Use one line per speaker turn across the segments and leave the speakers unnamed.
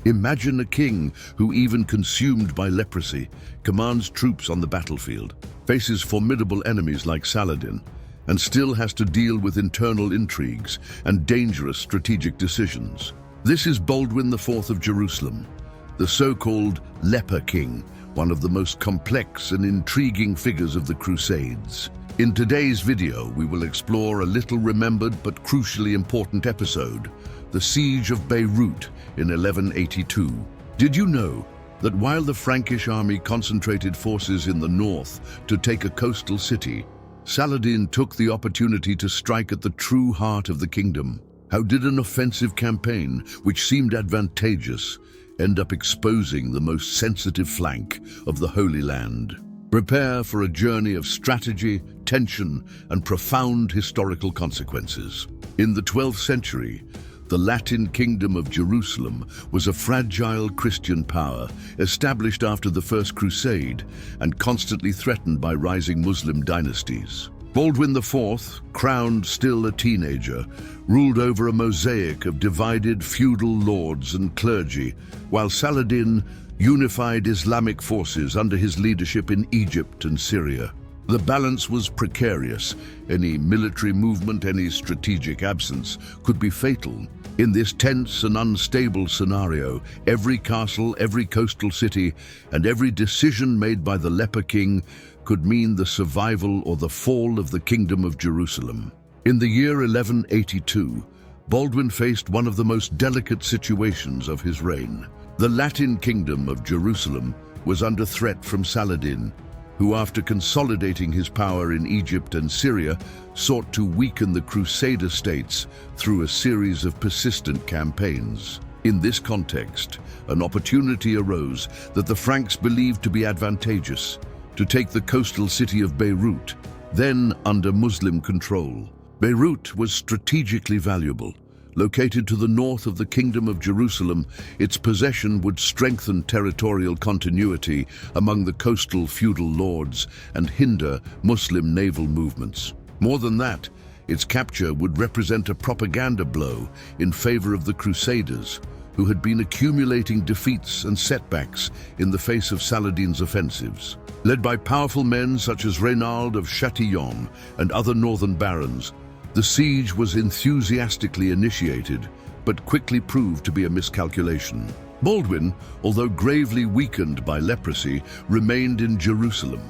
Imagine a king who, even consumed by leprosy, commands troops on the battlefield, faces formidable enemies like Saladin, and still has to deal with internal intrigues and dangerous strategic decisions. This is Baldwin IV of Jerusalem, the so-called Leper King, one of the most complex and intriguing figures of the Crusades. In today's video, we will explore a little-remembered but crucially important episode, the Siege of Beirut in 1182. Did you know that while the Frankish army concentrated forces in the north to take a coastal city, Saladin took the opportunity to strike at the true heart of the kingdom? How did an offensive campaign, which seemed advantageous, end up exposing the most sensitive flank of the Holy Land? Prepare for a journey of strategy, tension, and profound historical consequences. In the 12th century, the Latin Kingdom of Jerusalem was a fragile Christian power established after the First Crusade and constantly threatened by rising Muslim dynasties. Baldwin IV, crowned still a teenager, ruled over a mosaic of divided feudal lords and clergy, while Saladin unified Islamic forces under his leadership in Egypt and Syria. The balance was precarious. Any military movement, any strategic absence could be fatal. In this tense and unstable scenario, every castle, every coastal city, and every decision made by the Leper King could mean the survival or the fall of the Kingdom of Jerusalem. In the year 1182, Baldwin faced one of the most delicate situations of his reign. The Latin Kingdom of Jerusalem was under threat from Saladin, who, after consolidating his power in Egypt and Syria, sought to weaken the Crusader states through a series of persistent campaigns. In this context, an opportunity arose that the Franks believed to be advantageous: to take the coastal city of Beirut, then under Muslim control. Beirut was strategically valuable. Located to the north of the Kingdom of Jerusalem, its possession would strengthen territorial continuity among the coastal feudal lords and hinder Muslim naval movements. More than that, its capture would represent a propaganda blow in favor of the Crusaders, who had been accumulating defeats and setbacks in the face of Saladin's offensives. Led by powerful men such as Reynald of Chatillon and other northern barons, the siege was enthusiastically initiated, but quickly proved to be a miscalculation. Baldwin, although gravely weakened by leprosy, remained in Jerusalem.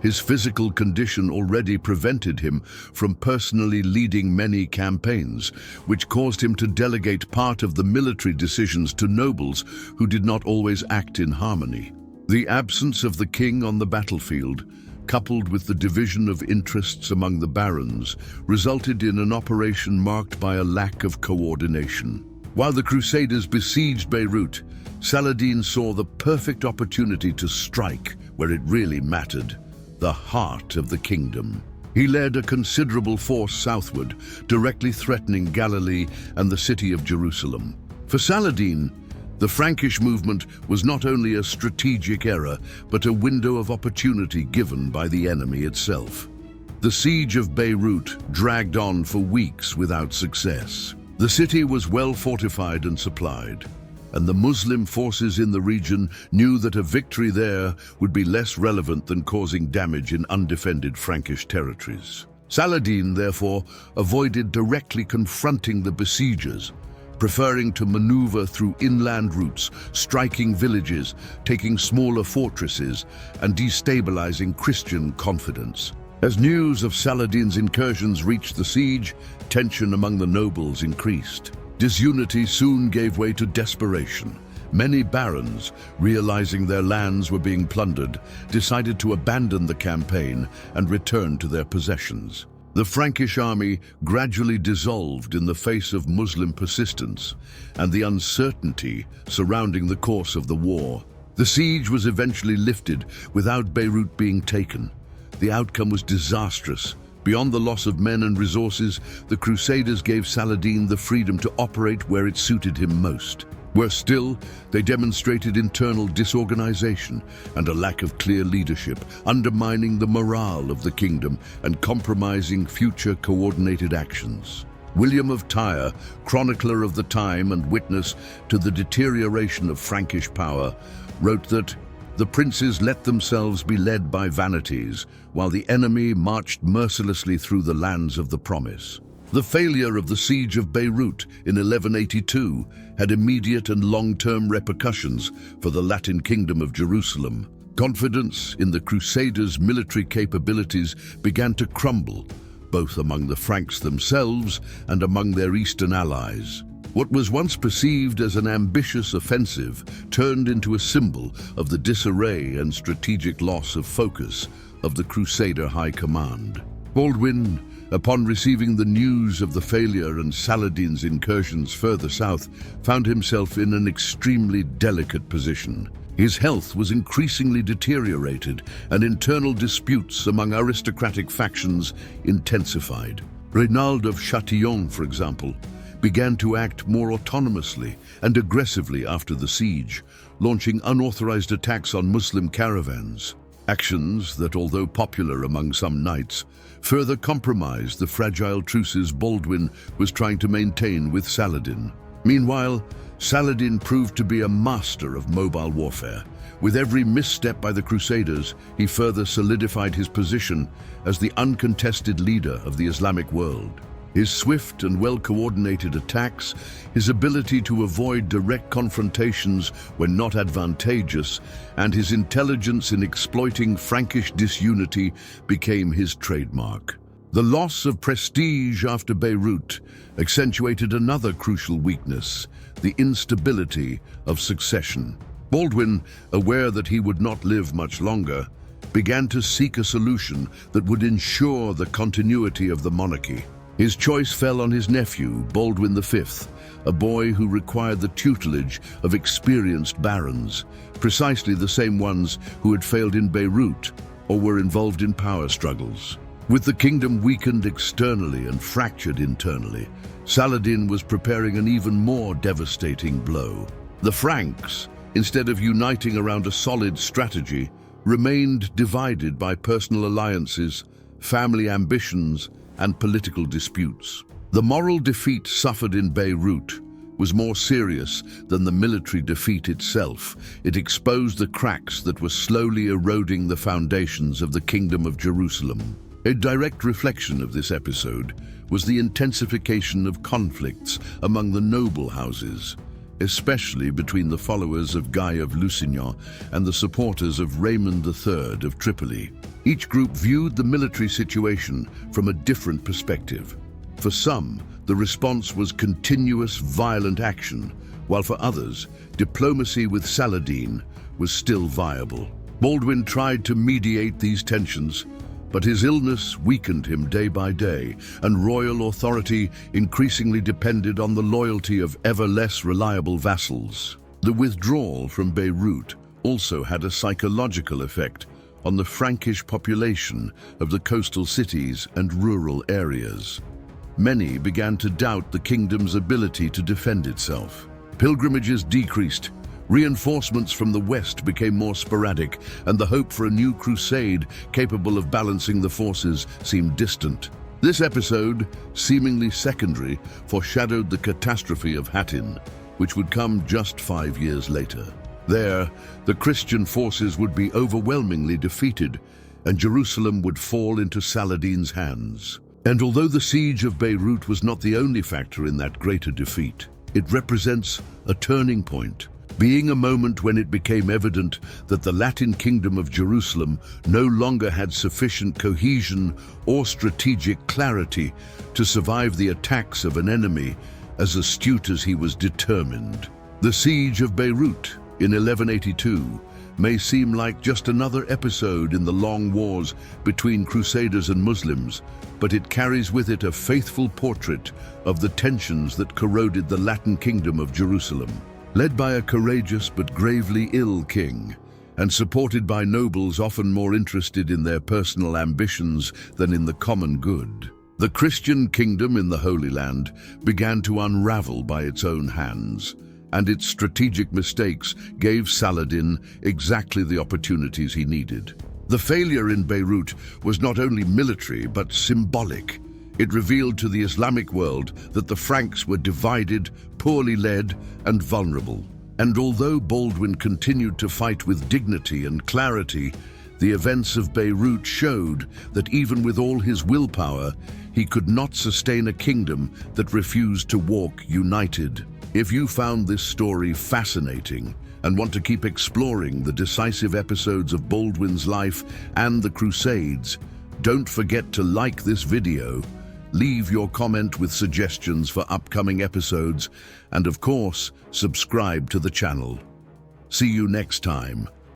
His physical condition already prevented him from personally leading many campaigns, which caused him to delegate part of the military decisions to nobles who did not always act in harmony. The absence of the king on the battlefield, coupled with the division of interests among the barons, resulted in an operation marked by a lack of coordination. While the Crusaders besieged Beirut, Saladin saw the perfect opportunity to strike where it really mattered: the heart of the kingdom. He led a considerable force southward, directly threatening Galilee and the city of Jerusalem. For Saladin, the Frankish movement was not only a strategic error, but a window of opportunity given by the enemy itself. The siege of Beirut dragged on for weeks without success. The city was well fortified and supplied, and the Muslim forces in the region knew that a victory there would be less relevant than causing damage in undefended Frankish territories. Saladin, therefore, avoided directly confronting the besiegers, preferring to maneuver through inland routes, striking villages, taking smaller fortresses, and destabilizing Christian confidence. As news of Saladin's incursions reached the siege, tension among the nobles increased. Disunity soon gave way to desperation. Many barons, realizing their lands were being plundered, decided to abandon the campaign and return to their possessions. The Frankish army gradually dissolved in the face of Muslim persistence and the uncertainty surrounding the course of the war. The siege was eventually lifted without Beirut being taken. The outcome was disastrous. Beyond the loss of men and resources, the Crusaders gave Saladin the freedom to operate where it suited him most. Worse still, they demonstrated internal disorganization and a lack of clear leadership, undermining the morale of the kingdom and compromising future coordinated actions. William of Tyre, chronicler of the time and witness to the deterioration of Frankish power, wrote that the princes let themselves be led by vanities, while the enemy marched mercilessly through the lands of the promise. The failure of the siege of Beirut in 1182 had immediate and long-term repercussions for the Latin Kingdom of Jerusalem. Confidence in the Crusaders' military capabilities began to crumble, both among the Franks themselves and among their eastern allies. What was once perceived as an ambitious offensive turned into a symbol of the disarray and strategic loss of focus of the Crusader High Command. Baldwin, upon receiving the news of the failure and Saladin's incursions further south, found himself in an extremely delicate position. His health was increasingly deteriorated, and internal disputes among aristocratic factions intensified. Reynald of Châtillon, for example, began to act more autonomously and aggressively after the siege, launching unauthorized attacks on Muslim caravans. Actions that, although popular among some knights, further compromised the fragile truces Baldwin was trying to maintain with Saladin. Meanwhile, Saladin proved to be a master of mobile warfare. With every misstep by the Crusaders, he further solidified his position as the uncontested leader of the Islamic world. His swift and well-coordinated attacks, his ability to avoid direct confrontations when not advantageous, and his intelligence in exploiting Frankish disunity became his trademark. The loss of prestige after Beirut accentuated another crucial weakness: the instability of succession. Baldwin, aware that he would not live much longer, began to seek a solution that would ensure the continuity of the monarchy. His choice fell on his nephew, Baldwin V, a boy who required the tutelage of experienced barons, precisely the same ones who had failed in Beirut or were involved in power struggles. With the kingdom weakened externally and fractured internally, Saladin was preparing an even more devastating blow. The Franks, instead of uniting around a solid strategy, remained divided by personal alliances, family ambitions, and political disputes. The moral defeat suffered in Beirut was more serious than the military defeat itself. It exposed the cracks that were slowly eroding the foundations of the Kingdom of Jerusalem. A direct reflection of this episode was the intensification of conflicts among the noble houses, especially between the followers of Guy of Lusignan and the supporters of Raymond III of Tripoli. Each group viewed the military situation from a different perspective. For some, the response was continuous violent action, while for others, diplomacy with Saladin was still viable. Baldwin tried to mediate these tensions, but his illness weakened him day by day, and royal authority increasingly depended on the loyalty of ever less reliable vassals. The withdrawal from Beirut also had a psychological effect on the Frankish population of the coastal cities and rural areas. Many began to doubt the kingdom's ability to defend itself. Pilgrimages decreased, reinforcements from the west became more sporadic, and the hope for a new crusade capable of balancing the forces seemed distant. This episode, seemingly secondary, foreshadowed the catastrophe of Hattin, which would come just 5 years later. There, the Christian forces would be overwhelmingly defeated, and Jerusalem would fall into Saladin's hands. And although the siege of Beirut was not the only factor in that greater defeat, it represents a turning point, being a moment when it became evident that the Latin Kingdom of Jerusalem no longer had sufficient cohesion or strategic clarity to survive the attacks of an enemy as astute as he was determined. The siege of Beirut in 1182 may seem like just another episode in the long wars between Crusaders and Muslims, but it carries with it a faithful portrait of the tensions that corroded the Latin Kingdom of Jerusalem. Led by a courageous but gravely ill king, and supported by nobles often more interested in their personal ambitions than in the common good, the Christian kingdom in the Holy Land began to unravel by its own hands, and its strategic mistakes gave Saladin exactly the opportunities he needed. The failure in Beirut was not only military but symbolic. It revealed to the Islamic world that the Franks were divided, poorly led, and vulnerable. And although Baldwin continued to fight with dignity and clarity, the events of Beirut showed that even with all his willpower, he could not sustain a kingdom that refused to walk united. If you found this story fascinating and want to keep exploring the decisive episodes of Baldwin's life and the Crusades, don't forget to like this video, leave your comment with suggestions for upcoming episodes, and of course, subscribe to the channel. See you next time,